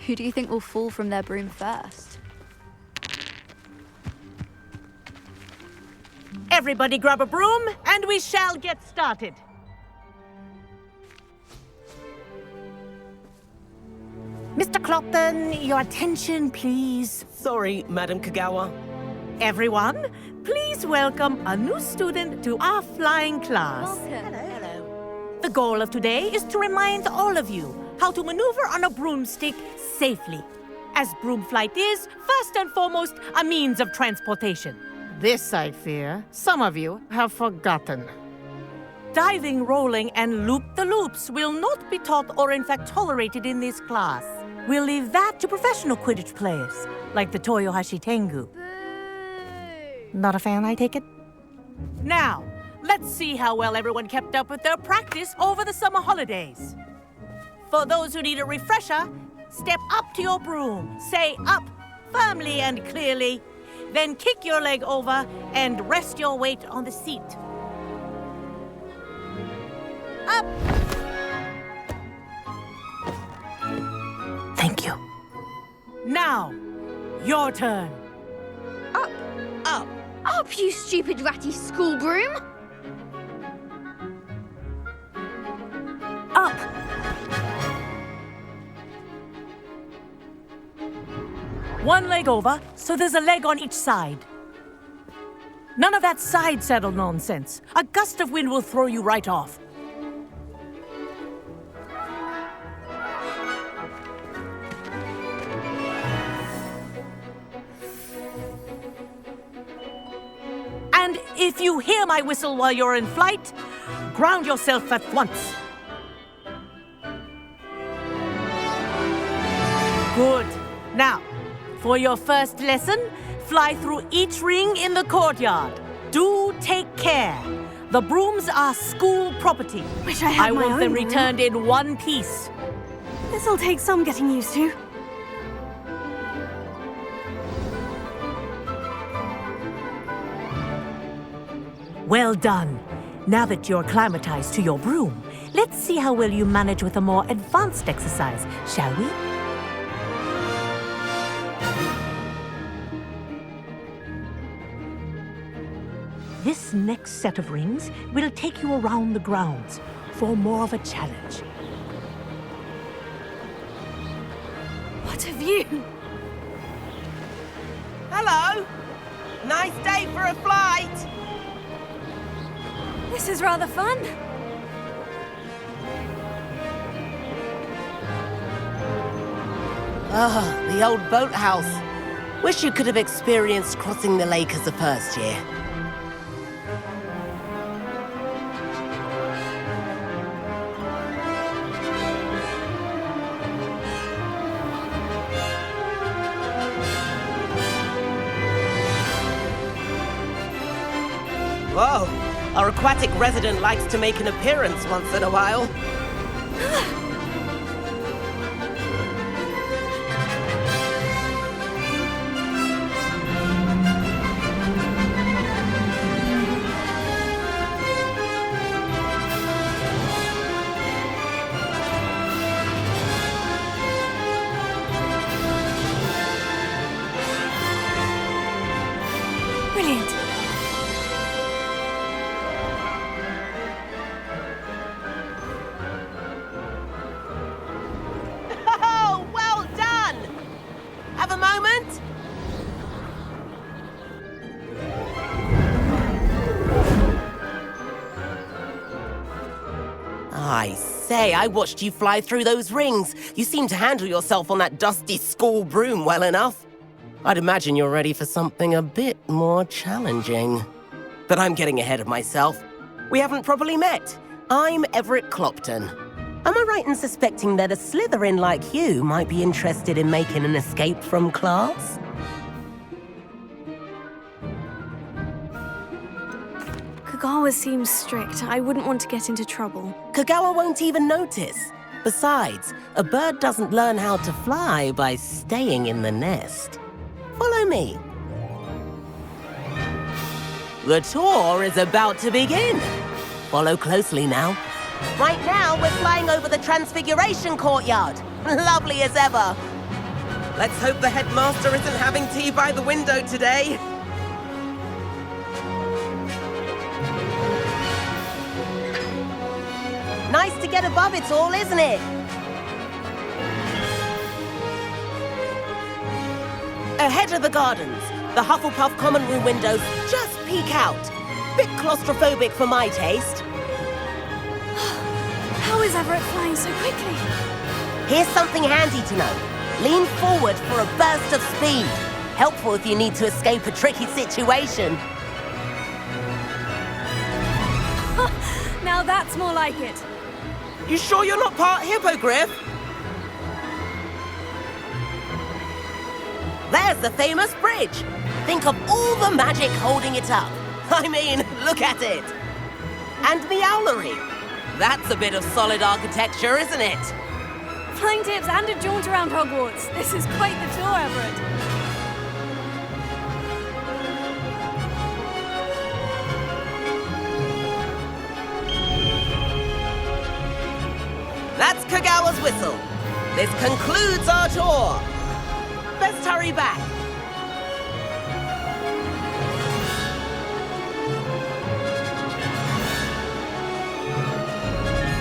Who do you think will fall from their broom first? Everybody grab a broom, and we shall get started. Mr. Clopton, your attention, please. Sorry, Madam Kagawa. Everyone, please welcome a new student to our flying class. Welcome. Hello. The goal of today is to remind all of you how to maneuver on a broomstick safely, as broom flight is, first and foremost, a means of transportation. This, I fear, some of you have forgotten. Diving, rolling, and loop-the-loops will not be taught or in fact tolerated in this class. We'll leave that to professional Quidditch players, like the Toyohashi Tengu. Not a fan, I take it? Now, let's see how well everyone kept up with their practice over the summer holidays. For those who need a refresher, step up to your broom, say up firmly and clearly, then kick your leg over and rest your weight on the seat. Up! Thank you. Now, your turn. Up! Up! Up, you stupid ratty school broom! Up! One leg over, so there's a leg on each side. None of that side saddle nonsense. A gust of wind will throw you right off. And if you hear my whistle while you're in flight, ground yourself at once. Good. Now, for your first lesson, fly through each ring in the courtyard. Do take care. The brooms are school property. Wish I had I my want own them broom. returned in one piece. This'll take some getting used to. Well done. Now that you're acclimatized to your broom, let's see how well you manage with a more advanced exercise, shall we? This next set of rings will take you around the grounds for more of a challenge. What a view! Hello! Nice day for a flight! This is rather fun. Ah, the old boathouse. Wish you could have experienced crossing the lake as a first year. Whoa, our aquatic resident likes to make an appearance once in a while. Brilliant. Oh, well done! Have a moment? I say, I watched you fly through those rings. You seem to handle yourself on that dusty school broom well enough. I'd imagine you're ready for something a bit more challenging. But I'm getting ahead of myself. We haven't properly met. I'm Everett Clopton. Am I right in suspecting that a Slytherin like you might be interested in making an escape from class? Kagawa seems strict. I wouldn't want to get into trouble. Kagawa won't even notice. Besides, a bird doesn't learn how to fly by staying in the nest. Follow me. The tour is about to begin. Follow closely now. Right now, we're flying over the Transfiguration Courtyard. Lovely as ever. Let's hope the headmaster isn't having tea by the window today. Nice to get above it all, isn't it? Ahead of the gardens, the Hufflepuff common room windows just peek out. Bit claustrophobic for my taste. How is Everett flying so quickly? Here's something handy to know. Lean forward for a burst of speed. Helpful if you need to escape a tricky situation. Now that's more like it. You sure you're not part hippogriff? There's the famous bridge. Think of all the magic holding it up. I mean, look at it. And the owlery. That's a bit of solid architecture, isn't it? Flying tips and a jaunt around Hogwarts. This is quite the tour, Everett. That's Kagawa's whistle. This concludes our tour. Best hurry back.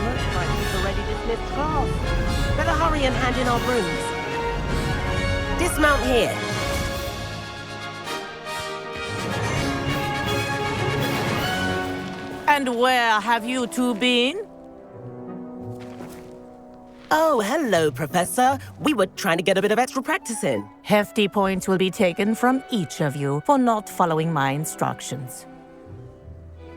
Looks like we've already dismissed class. Better hurry and hand in our brooms. Dismount here. And where have you two been? Oh, hello, Professor. We were trying to get a bit of extra practice in. Hefty points will be taken from each of you for not following my instructions.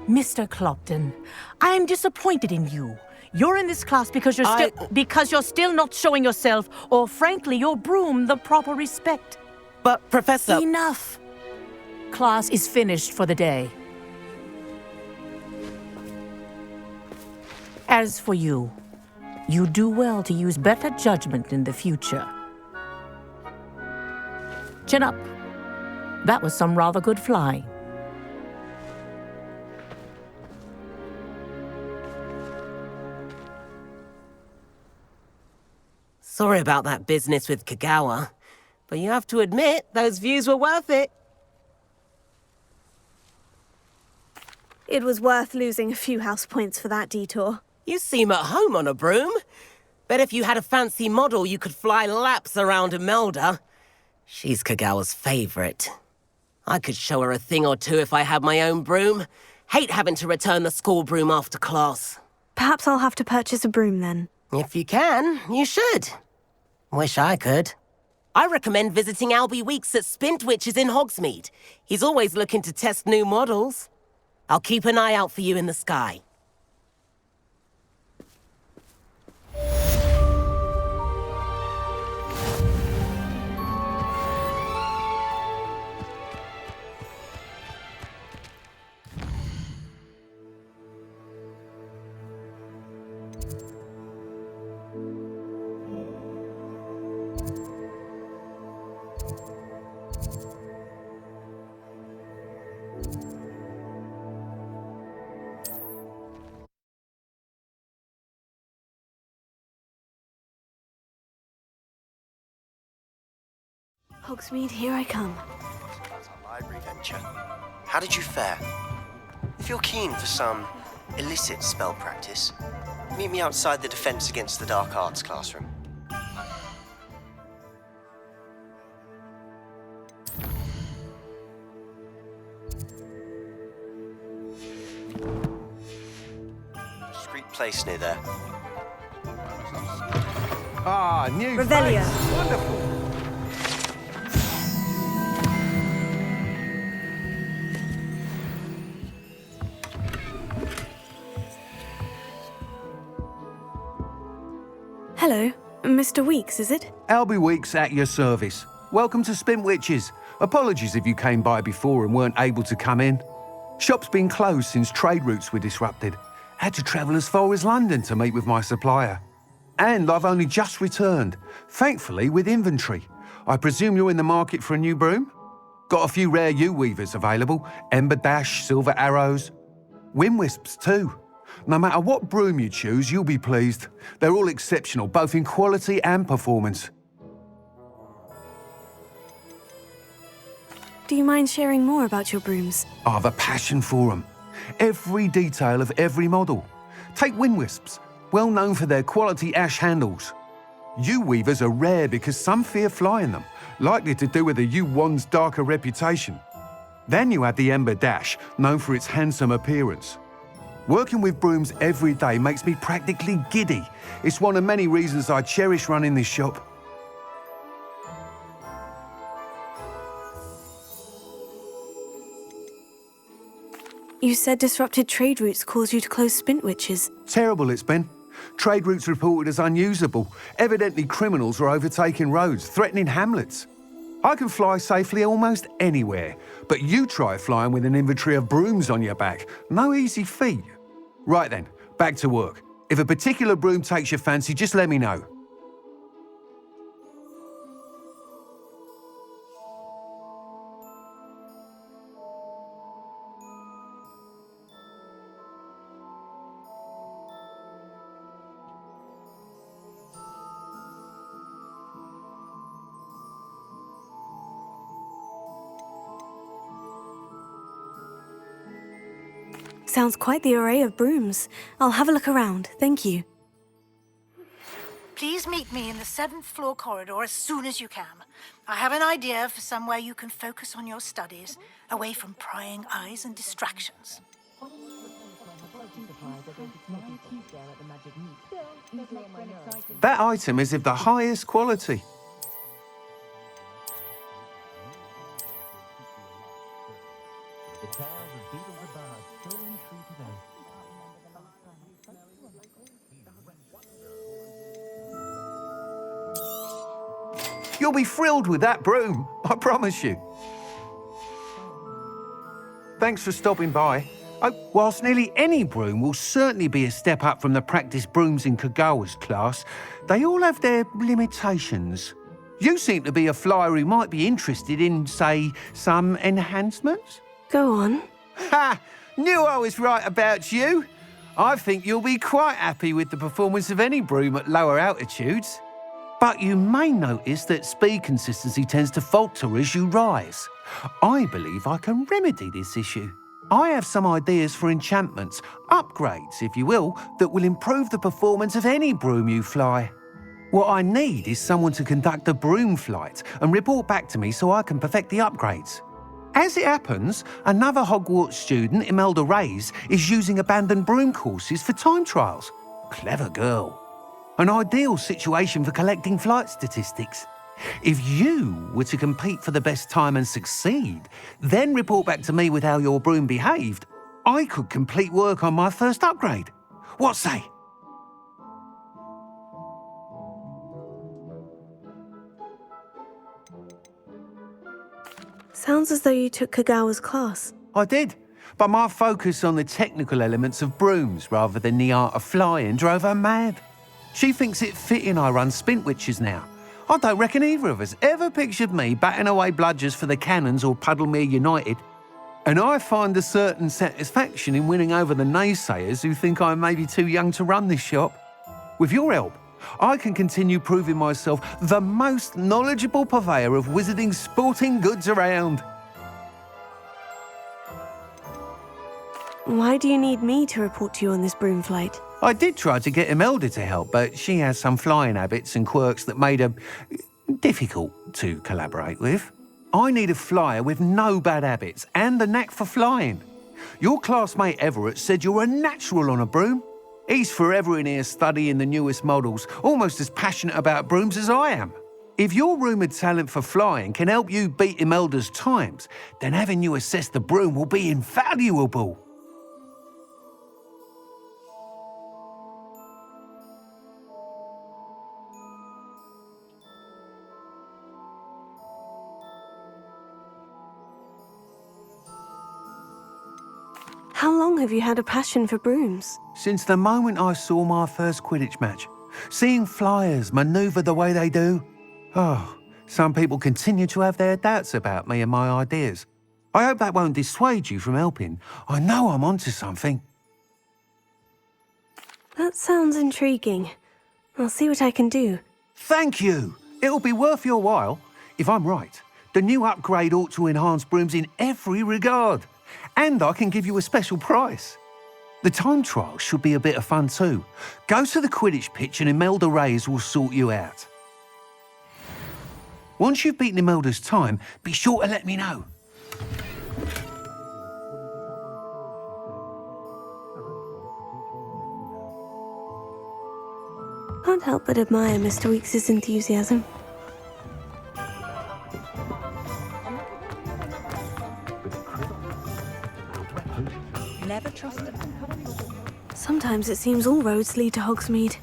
Mr. Clopton, I'm disappointed in you. You're in this class because you're still not showing yourself, or frankly, your broom the proper respect. But, Professor... Enough. Class is finished for the day. As for you, you do well to use better judgment in the future. Chin up. That was some rather good flying. Sorry about that business with Kagawa, but you have to admit, those views were worth it. It was worth losing a few house points for that detour. You seem at home on a broom. Bet if you had a fancy model, you could fly laps around Imelda. She's Kagawa's favorite. I could show her a thing or two if I had my own broom. Hate having to return the school broom after class. Perhaps I'll have to purchase a broom then. If you can, you should. Wish I could. I recommend visiting Albie Weeks at Spintwitches in Hogsmeade. He's always looking to test new models. I'll keep an eye out for you in the sky. Hogsmeade, here I come. That's our library venture. How did you fare? If you're keen for some illicit spell practice, meet me outside the Defense Against the Dark Arts classroom. Discreet place near there. Ah, new Revelio. face. Wonderful. Hello, Mr. Weeks, is it? Albie Weeks at your service. Welcome to Spintwitches. Apologies if you came by before and weren't able to come in. Shop's been closed since trade routes were disrupted. Had to travel as far as London to meet with my supplier. And I've only just returned, thankfully with inventory. I presume you're in the market for a new broom? Got a few rare U-weavers available, Ember Dash, Silver Arrows. Wind Wisps too. No matter what broom you choose, you'll be pleased. They're all exceptional, both in quality and performance. Do you mind sharing more about your brooms? I have a passion for them. Every detail of every model. Take wind wisps, well known for their quality ash handles. Yew weavers are rare because some fear flying them, likely to do with the yew wand's darker reputation. Then you have the ember dash, known for its handsome appearance. Working with brooms every day makes me practically giddy. It's one of many reasons I cherish running this shop. You said disrupted trade routes caused you to close Spintwitches. Terrible it's been. Trade routes reported as unusable. Evidently criminals are overtaking roads, threatening hamlets. I can fly safely almost anywhere, but you try flying with an inventory of brooms on your back. No easy feat. Right then, back to work. If a particular broom takes your fancy, just let me know. Sounds quite the array of brooms. I'll have a look around, thank you. Please meet me in the 7th floor corridor as soon as you can. I have an idea for somewhere you can focus on your studies, away from prying eyes and distractions. That item is of the highest quality. You'll be thrilled with that broom, I promise you. Thanks for stopping by. Whilst nearly any broom will certainly be a step up from the practice brooms in Kagawa's class, they all have their limitations. You seem to be a flyer who might be interested in, say, some enhancements? Go on. Ha! Knew I was right about you. I think you'll be quite happy with the performance of any broom at lower altitudes. But you may notice that speed consistency tends to falter as you rise. I believe I can remedy this issue. I have some ideas for enchantments, upgrades, if you will, that will improve the performance of any broom you fly. What I need is someone to conduct a broom flight and report back to me so I can perfect the upgrades. As it happens, another Hogwarts student, Imelda Reyes, is using abandoned broom courses for time trials. Clever girl. An ideal situation for collecting flight statistics. If you were to compete for the best time and succeed, then report back to me with how your broom behaved, I could complete work on my first upgrade. What say? Sounds as though you took Kagawa's class. I did, but my focus on the technical elements of brooms rather than the art of flying drove her mad. She thinks it fitting I run Spintwitches now. I don't reckon either of us ever pictured me batting away bludgers for the Cannons or Puddlemere United. And I find a certain satisfaction in winning over the naysayers who think I may be too young to run this shop. With your help, I can continue proving myself the most knowledgeable purveyor of wizarding sporting goods around. Why do you need me to report to you on this broom flight? I did try to get Imelda to help, but she has some flying habits and quirks that made her difficult to collaborate with. I need a flyer with no bad habits and the knack for flying. Your classmate Everett said you're a natural on a broom. He's forever in here studying the newest models, almost as passionate about brooms as I am. If your rumoured talent for flying can help you beat Imelda's times, then having you assess the broom will be invaluable. How long have you had a passion for brooms? Since the moment I saw my first Quidditch match, seeing flyers manoeuvre the way they do. Oh, some people continue to have their doubts about me and my ideas. I hope that won't dissuade you from helping. I know I'm onto something. That sounds intriguing. I'll see what I can do. Thank you. It'll be worth your while. If I'm right, The new upgrade ought to enhance brooms in every regard. And I can give you a special price. The time trial should be a bit of fun too. Go to the Quidditch pitch and Imelda Reyes will sort you out. Once you've beaten Imelda's time, be sure to let me know. Can't help but admire Mr. Weekes' enthusiasm. Never trust a man. Sometimes it seems all roads lead to Hogsmeade.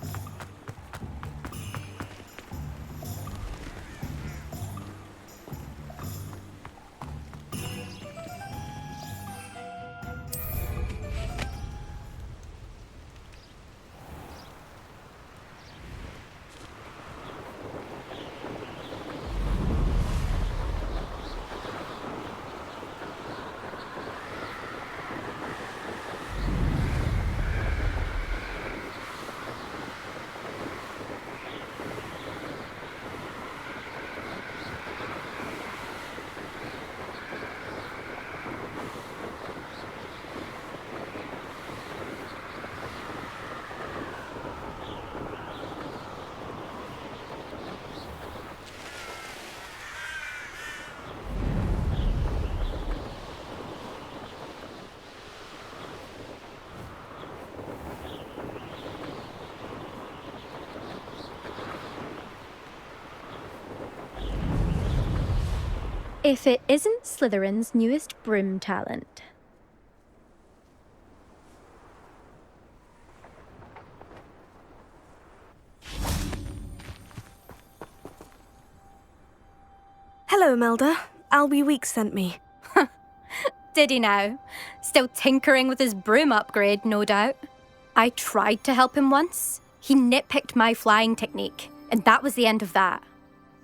If it isn't Slytherin's newest broom talent. Hello, Imelda. Albie Weekes sent me. Did he now? Still tinkering with his broom upgrade, no doubt. I tried to help him once. He nitpicked my flying technique, and that was the end of that.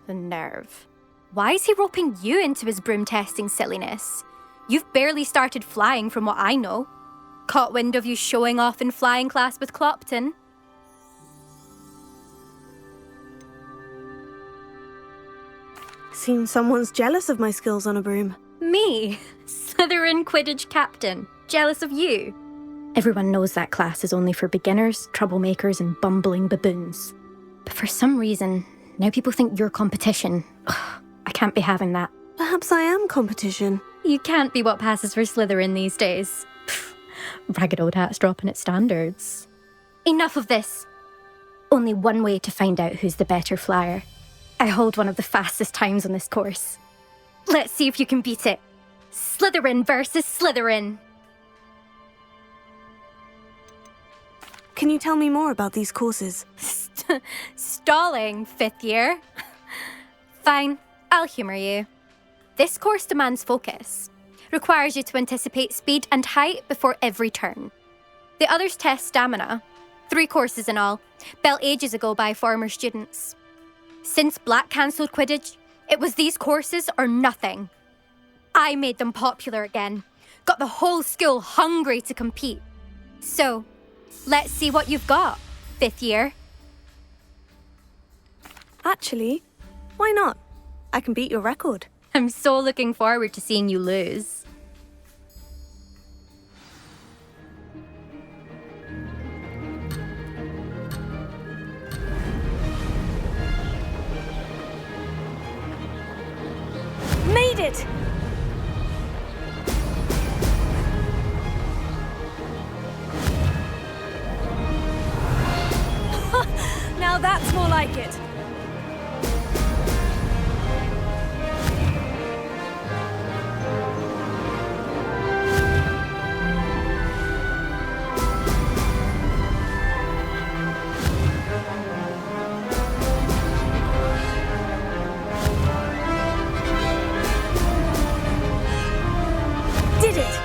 The nerve. Why is he roping you into his broom testing silliness? You've barely started flying from what I know. Caught wind of you showing off in flying class with Clopton. Seems someone's jealous of my skills on a broom. Me, Slytherin Quidditch captain, jealous of you. Everyone knows that class is only for beginners, troublemakers, and bumbling baboons. But for some reason, now people think you're competition. Ugh, I can't be having that. Perhaps I am competition. You can't be what passes for Slytherin these days. Pfft, ragged old hat's dropping its standards. Enough of this. Only one way to find out who's the better flyer. I hold one of the fastest times on this course. Let's see if you can beat it. Slytherin versus Slytherin. Can you tell me more about these courses? Stalling, 5th year. Fine, I'll humour you. This course demands focus. Requires you to anticipate speed and height before every turn. The others test stamina. 3 courses in all, built ages ago by former students. Since Black cancelled Quidditch, it was these courses or nothing. I made them popular again. Got the whole school hungry to compete. So, let's see what you've got, 5th year. Actually, why not? I can beat your record. I'm so looking forward to seeing you lose. Made it! Now that's more like it. Did it!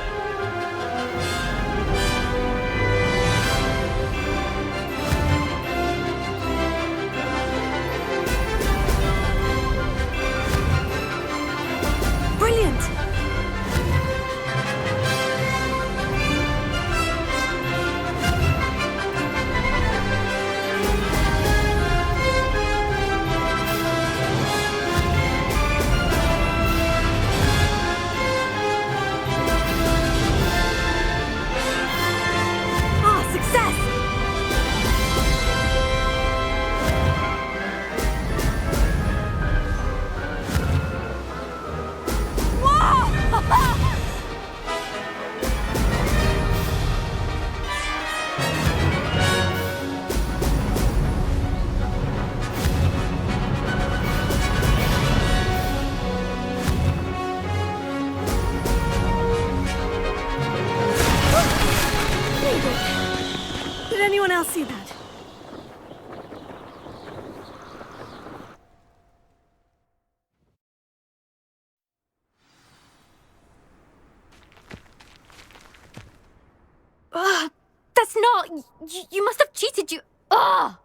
it's not. You must have cheated. Ugh!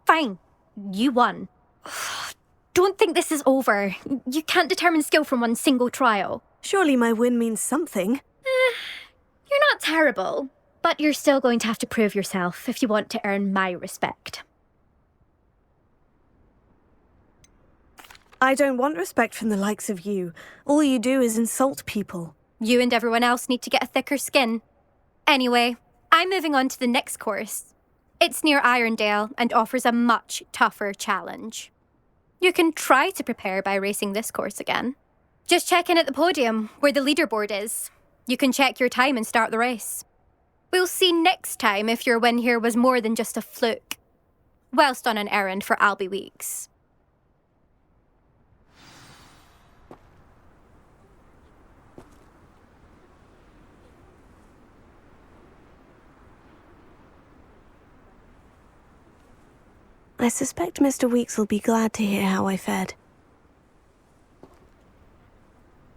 Fine. You won. Don't think this is over. You can't determine skill from one single trial. Surely my win means something. You're not terrible, but you're still going to have to prove yourself if you want to earn my respect. I don't want respect from the likes of you. All you do is insult people. You and everyone else need to get a thicker skin. Anyway, I'm moving on to the next course. It's near Irondale and offers a much tougher challenge. You can try to prepare by racing this course again. Just check in at the podium, where the leaderboard is. You can check your time and start the race. We'll see next time if your win here was more than just a fluke. Whilst on an errand for Albie Weeks. I suspect Mr. Weeks will be glad to hear how I fared.